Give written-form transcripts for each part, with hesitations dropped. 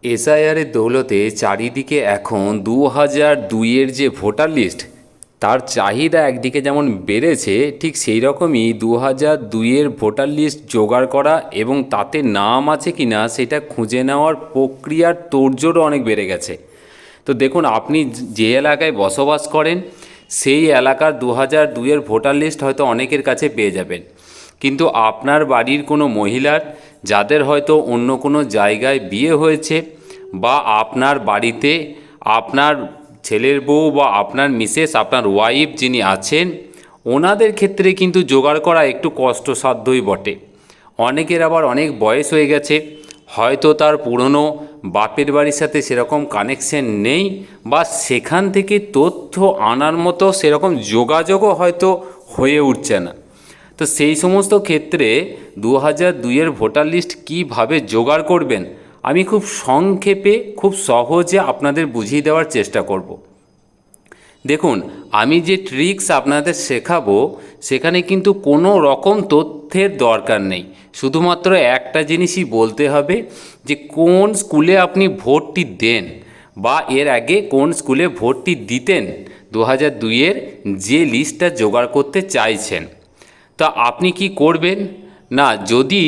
এসআইআরের দৌলতে চারিদিকে এখন 2002-এর যে ভোটার লিস্ট তার চাহিদা একদিকে যেমন বেড়েছে, ঠিক সেই রকমই 2002-এর ভোটার লিস্ট জোগাড় করা এবং তাতে নাম আছে কি না সেটা খুঁজে নেওয়ার প্রক্রিয়ার তোড়জোড়ও অনেক বেড়ে গেছে। তো দেখুন, আপনি যে এলাকায় বসবাস করেন সেই এলাকার 2002-এর ভোটার লিস্ট হয়তো অনেকের কাছে পেয়ে যাবেন, কিন্তু আপনার বাড়ির কোনো মহিলার যাদের হয়তো অন্য কোনো জায়গায় বিয়ে হয়েছে, বা আপনার বাড়িতে আপনার ছেলের বউ বা আপনার মিসেস, আপনার ওয়াইফ যিনি আছেন, ওনাদের ক্ষেত্রে কিন্তু জোগাড় করা একটু কষ্টসাধ্যই বটে। অনেকের আবার অনেক বয়স হয়ে গেছে, হয়তো তার পুরনো বাপের বাড়ির সাথে সেরকম কানেকশন নেই, বা সেখান থেকে তথ্য আনার মতো সেরকম যোগাযোগও হয়তো হয়ে উঠছে না। তো সেই সমস্ত ক্ষেত্রে 2002-এর ভোটার লিস্ট কীভাবে জোগাড় করবেন আমি খুব সংক্ষেপে খুব সহজে আপনাদের বুঝিয়ে দেওয়ার চেষ্টা করব। দেখুন, আমি যে ট্রিক্স আপনাদের শেখাবো সেখানে কিন্তু কোনো রকম তথ্যের দরকার নেই। শুধুমাত্র একটা জিনিসই বলতে হবে যে কোন স্কুলে আপনি ভোটটি দেন, বা এর আগে কোন স্কুলে ভোটটি দিতেন 2002-এর যে লিস্টটা জোগাড় করতে চাইছেন। তা আপনি কি করবেন না, যদি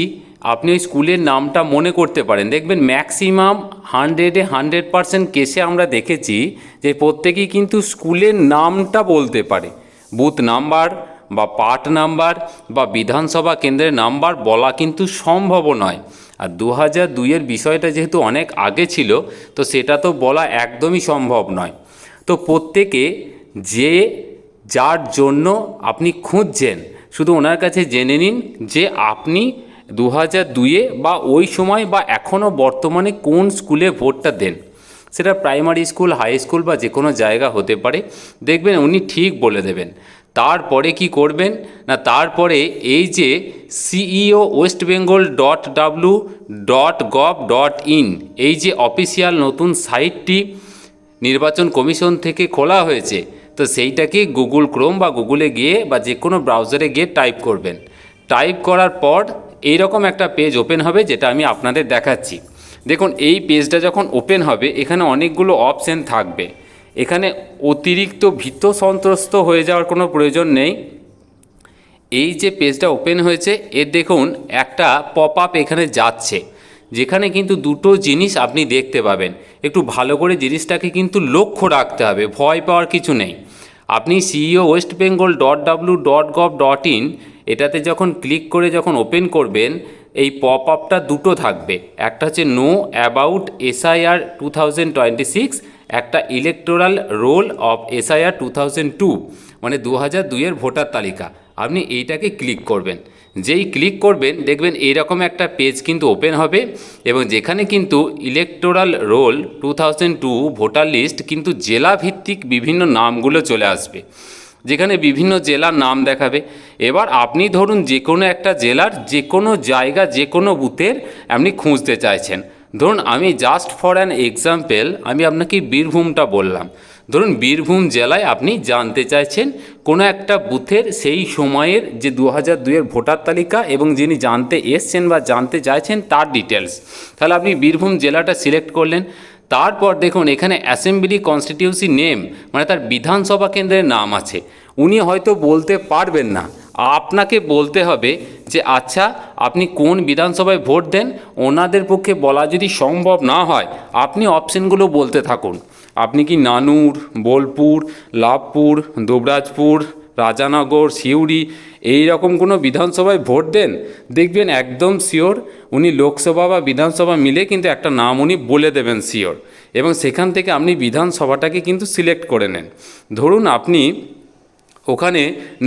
আপনি ওই স্কুলের নামটা মনে করতে পারেন, দেখবেন ম্যাক্সিমাম 100% কেসে আমরা দেখেছি যে প্রত্যেকেই কিন্তু স্কুলের নামটা বলতে পারে। বুথ নাম্বার বা পার্ট নাম্বার বা বিধানসভা কেন্দ্রের নাম্বার বলা কিন্তু সম্ভব নয়। আর 2002-এর বিষয়টা যেহেতু অনেক আগে ছিল, তো সেটা তো বলা একদমই সম্ভব নয়। তো প্রত্যেকে যে যার জন্য আপনি খুঁজছেন, শুধু ওনার কাছে জেনে নিন যে আপনি 2002-এ বা ওই সময় বা এখনও বর্তমানে কোন স্কুলে ভোটটা দেন। সেটা প্রাইমারি স্কুল, হাই স্কুল বা যে কোনো জায়গা হতে পারে, দেখবেন উনি ঠিক বলে দেবেন। তারপরে কি করবেন না, তারপরে এই যে ceo.westbengal.w.gov.in এই যে অফিসিয়াল নতুন সাইটটি নির্বাচন কমিশন থেকে খোলা হয়েছে, তো সেইটাকে গুগল ক্রোম বা গুগলে গিয়ে বা যে কোনো ব্রাউজারে গিয়ে টাইপ করবেন। টাইপ করার পর এইরকম একটা পেজ ওপেন হবে, যেটা আমি আপনাদের দেখাচ্ছি। দেখুন, এই পেজটা যখন ওপেন হবে এখানে অনেকগুলো অপশান থাকবে। এখানে অতিরিক্ত ভীত সন্ত্রস্ত হয়ে যাওয়ার কোনো প্রয়োজন নেই। এই যে পেজটা ওপেন হয়েছে এর দেখুন একটা পপ আপ এখানে যাচ্ছে, যেখানে কিন্তু দুটো জিনিস আপনি দেখতে পাবেন। একটু ভালো করে জিনিসটাকে কিন্তু লক্ষ্য রাখতে হবে, ভয় পাওয়ার কিছু নেই। আপনি ceo.westbengal.gov.in এটাতে যখন ক্লিক করে যখন ওপেন করবেন, এই পপ আপটা দুটো থাকবে। একটা হচ্ছে নো অ্যাবাউট এসআইআর 2026, একটা ইলেকটোরাল রোল অফ এসআইআর 2002, মানে 2002-এর ভোটার তালিকা। আপনি এইটাকে ক্লিক করবেন। যেই ক্লিক করবেন দেখবেন এইরকম একটা পেজ কিন্তু ওপেন হবে, এবং যেখানে কিন্তু ইলেকটোরাল রোল 2002 ভোটার লিস্ট কিন্তু জেলা ভিত্তিক বিভিন্ন নামগুলো চলে আসবে, যেখানে বিভিন্ন জেলার নাম দেখাবে। এবার আপনি ধরুন যে কোনো একটা জেলার যে কোনো জায়গা যে কোনো বুথের আপনি খুঁজতে চাইছেন। ধরুন আমি জাস্ট ফর অ্যান এক্সাম্পল আমি আপনাকে বীরভূমটা বললাম। ধরুন বীরভূম জেলায় আপনি জানতে চাইছেন কোনো একটা বুথের সেই সময়ের যে 2002-এর ভোটার তালিকা এবং যিনি জানতে এসছেন বা জানতে চাইছেন তার ডিটেলস। তাহলে আপনি বীরভূম জেলাটা সিলেক্ট করলেন। তারপর দেখুন এখানে অ্যাসেম্বলি কনস্টিটিউন্সি নেম, মানে তার বিধানসভা কেন্দ্রের নাম আছে। উনি হয়তো বলতে পারবেন না, আপনাকে বলতে হবে যে আচ্ছা আপনি কোন বিধানসভায় ভোট দেন। ওনাদের পক্ষে বলা যদি সম্ভব না হয়, আপনি অপশানগুলো বলতে থাকুন। আপনি কি নানুর, বোলপুর, লাভপুর, দুবরাজপুর, রাজানগর, সিউড়ি এই রকম কোনো বিধানসভায় ভোট দেন? দেখবেন একদম শিওর উনি লোকসভা বা বিধানসভা মিলে কিন্তু একটা নাম উনি বলে দেবেন শিওর, এবং সেখান থেকে আপনি বিধানসভাটাকে কিন্তু সিলেক্ট করে নেন। ধরুন আপনি ওখানে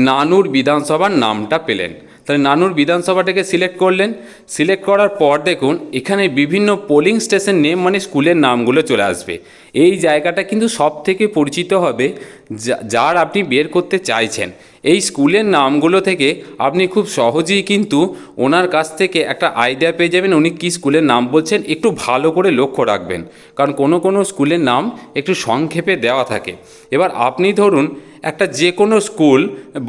নানুর বিধানসভার নামটা পেলেন, তাহলে নানুর বিধানসভাটাকে সিলেক্ট করলেন। সিলেক্ট করার পর দেখুন এখানে বিভিন্ন পোলিং স্টেশন নেম, মানে স্কুলের নামগুলো চলে আসবে। এই জায়গাটা কিন্তু সব থেকে পরিচিত হবে যার আপনি বের করতে চাইছেন। এই স্কুলের নামগুলো থেকে আপনি খুব সহজেই কিন্তু ওনার কাছ থেকে একটা আইডিয়া পেয়ে যাবেন উনি কী স্কুলের নাম বলছেন। একটু ভালো করে লক্ষ্য রাখবেন, কারণ কোনো কোনো স্কুলের নাম একটু সংক্ষেপে দেওয়া থাকে। এবার আপনি ধরুন একটা যে কোনো স্কুল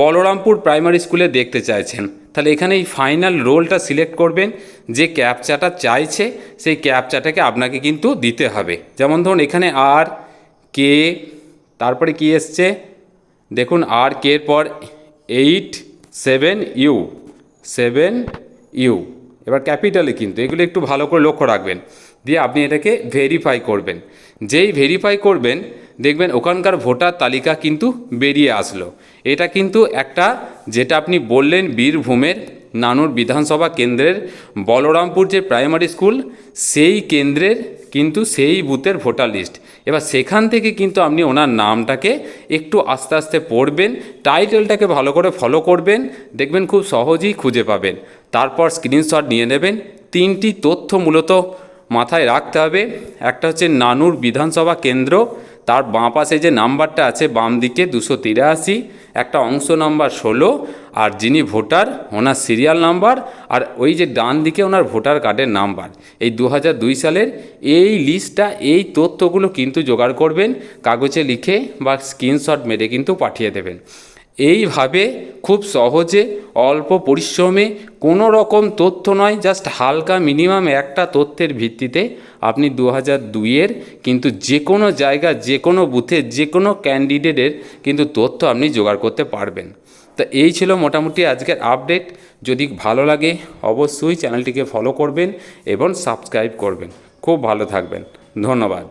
বলরামপুর প্রাইমারি স্কুলে দেখতে চাইছেন, তাহলে এখানে এই ফাইনাল রোলটা সিলেক্ট করবেন। যে ক্যাপচাটা চাইছে সেই ক্যাপচাটাকে আপনাকে কিন্তু দিতে হবে। যেমন ধরুন এখানে আর কে, তারপরে কি এসছে দেখুন, আর কে এর পর 87U, 7U, এবার ক্যাপিটালে কিন্তু, এগুলো একটু ভালো করে লক্ষ্য রাখবেন। দিয়ে আপনি এটাকে ভেরিফাই করবেন। যেই ভেরিফাই করবেন দেখবেন ওখানকার ভোটার তালিকা কিন্তু বেরিয়ে আসলো। এটা কিন্তু একটা, যেটা আপনি বললেন বীরভূমের নানুর বিধানসভা কেন্দ্রের বলরামপুর যে প্রাইমারি স্কুল, সেই কেন্দ্রের কিন্তু সেই বুথের ভোটার লিস্ট। এবার সেখান থেকে কিন্তু আপনি ওনার নামটাকে একটু আস্তে আস্তে পড়বেন, টাইটেলটাকে ভালো করে ফলো করবেন, দেখবেন খুব সহজেই খুঁজে পাবেন। তারপর স্ক্রিনশট নিয়ে নেবেন। তিনটি তথ্য মূলত মাথায় রাখতে হবে। একটা হচ্ছে নানুর বিধানসভা কেন্দ্র, তার বাঁ পাশে যে নাম্বারটা আছে বাম দিকে 283, একটা অংশ নাম্বার 16, আর যিনি ভোটার ওনার সিরিয়াল নাম্বার, আর ওই যে ডান দিকে ওনার ভোটার কার্ডের নাম্বার। এই 2002 সালের এই লিস্টটা, এই তথ্যগুলো কিন্তু জোগাড় করবেন, কাগজে লিখে বা স্ক্রিনশট মেরে কিন্তু পাঠিয়ে দেবেন। এইভাবে খুব সহজে অল্প পরিশ্রমে, কোনো রকম তথ্য নয়, জাস্ট হালকা মিনিমাম একটা তথ্যের ভিত্তিতে আপনি 2002-এর কিন্তু যে কোনো জায়গা, যে কোনো বুথে, যে কোনো ক্যান্ডিডেটের কিন্তু তথ্য আপনি জোগাড় করতে পারবেন। তো এই ছিল মোটামুটি আজকের আপডেট। যদি ভালো লাগে অবশ্যই চ্যানেলটিকে ফলো করবেন এবং সাবস্ক্রাইব করবেন। খুব ভালো থাকবেন, ধন্যবাদ।